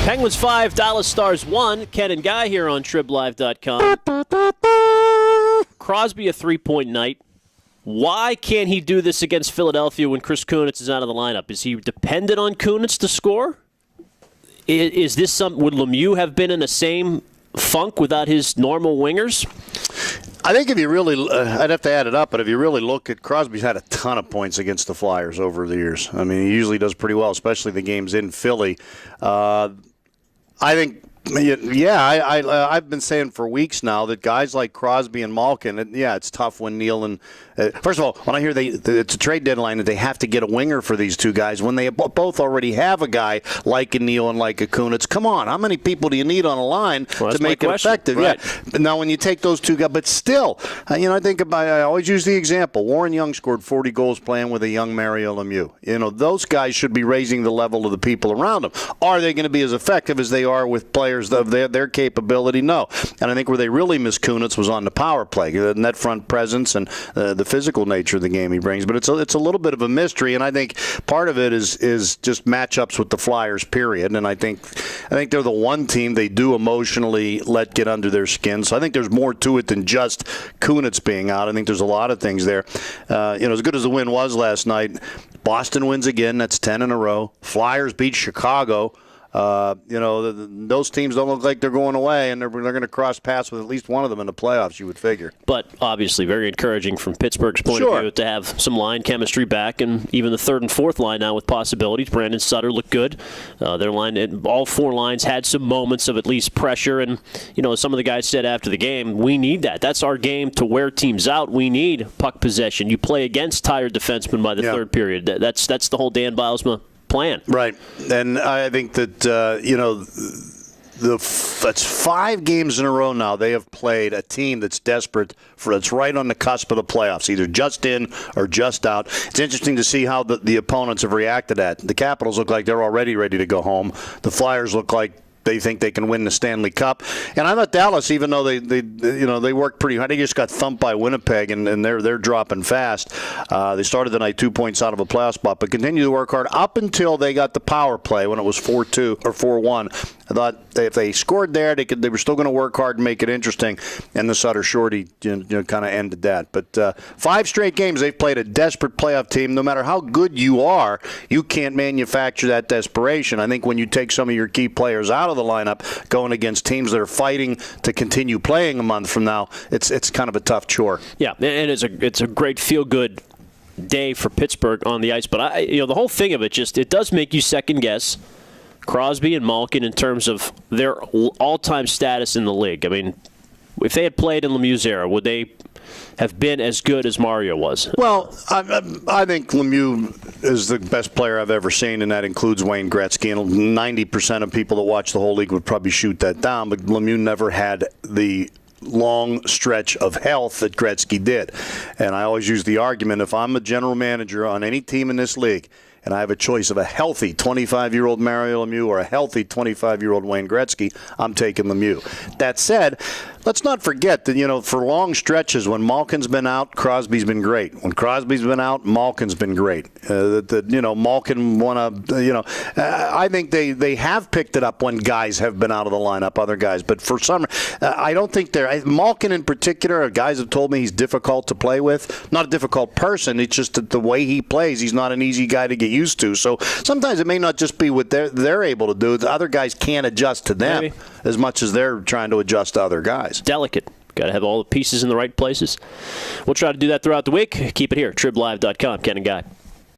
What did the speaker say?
Penguins 5, Dallas Stars 1. Ken and Guy here on TribLIVE.com. Crosby a 3-point night. Why can't he do this against Philadelphia when Chris Kunitz is out of the lineup? Is he dependent on Kunitz to score? Is this something? Would Lemieux have been in the same funk without his normal wingers? I think if you really, I'd have to add it up, but if you really look at Crosby's had a ton of points against the Flyers over the years. I mean, he usually does pretty well, especially the games in Philly. I think, I've been saying for weeks now that guys like Crosby and Malkin, it's tough when Neal and first of all, when I hear it's a trade deadline that they have to get a winger for these two guys, when they both already have a guy like a Neal and like a Kunitz, come on, how many people do you need on a line to make it effective? Right. Yeah. But now when you take those two guys, but still, I always use the example. Warren Young scored 40 goals playing with a young Mario Lemieux. Those guys should be raising the level of the people around them. Are they going to be as effective as they are with players of their capability? No. And I think where they really missed Kunitz was on the power play, the net front presence and the physical nature of the game he brings. But it's a little bit of a mystery, and I think part of it is just matchups with the Flyers, period. And I think they're the one team they do emotionally let get under their skin. So I think there's more to it than just Kunitz being out. I think there's a lot of things there. As good as the win was last night, Boston wins again. That's 10 in a row. Flyers beat Chicago. Those teams don't look like they're going away, and they're going to cross paths with at least one of them in the playoffs, you would figure. But obviously very encouraging from Pittsburgh's point of view to have some line chemistry back, and even the third and fourth line now with possibilities. Brandon Sutter looked good. Their line, all four lines had some moments of at least pressure, and some of the guys said after the game, we need that. That's our game to wear teams out. We need puck possession. You play against tired defensemen by the third period. That's the whole Dan Bylsma plan. Right. And I think that, that's 5 games in a row now they have played a team that's desperate that's right on the cusp of the playoffs, either just in or just out. It's interesting to see how the opponents have reacted to that. The Capitals look like they're already ready to go home. The Flyers look like they think they can win the Stanley Cup. And I thought Dallas, even though they worked pretty hard, they just got thumped by Winnipeg, and they're dropping fast. They started the night 2 points out of a playoff spot, but continued to work hard up until they got the power play when it was 4-2 or 4-1. I thought if they scored there, they were still going to work hard and make it interesting. And the Sutter shorty kind of ended that. But 5 straight games they've played a desperate playoff team. No matter how good you are, you can't manufacture that desperation. I think when you take some of your key players out of the lineup, going against teams that are fighting to continue playing a month from now, it's kind of a tough chore. Yeah, and it's a great feel-good day for Pittsburgh on the ice. But the whole thing of it does make you second guess Crosby and Malkin in terms of their all-time status in the league. I mean, if they had played in Lemieux's era, would they have been as good as Mario was? Well, I think Lemieux is the best player I've ever seen, and that includes Wayne Gretzky. And 90% of people that watch the whole league would probably shoot that down, but Lemieux never had the long stretch of health that Gretzky did. And I always use the argument, if I'm a general manager on any team in this league, and I have a choice of a healthy 25-year-old Mario Lemieux or a healthy 25-year-old Wayne Gretzky, I'm taking Lemieux. That said, let's not forget that, for long stretches, when Malkin's been out, Crosby's been great. When Crosby's been out, Malkin's been great. Malkin won I think they have picked it up when guys have been out of the lineup, other guys. But for some, I don't think Malkin in particular, guys have told me he's difficult to play with. Not a difficult person. It's just that the way he plays, he's not an easy guy to get used to. So sometimes it may not just be what they're able to do. The other guys can't adjust to them as much as they're trying to adjust to other guys. Delicate. Got to have all the pieces in the right places. We'll try to do that throughout the week. Keep it here, TribLIVE.com. Ken and Guy.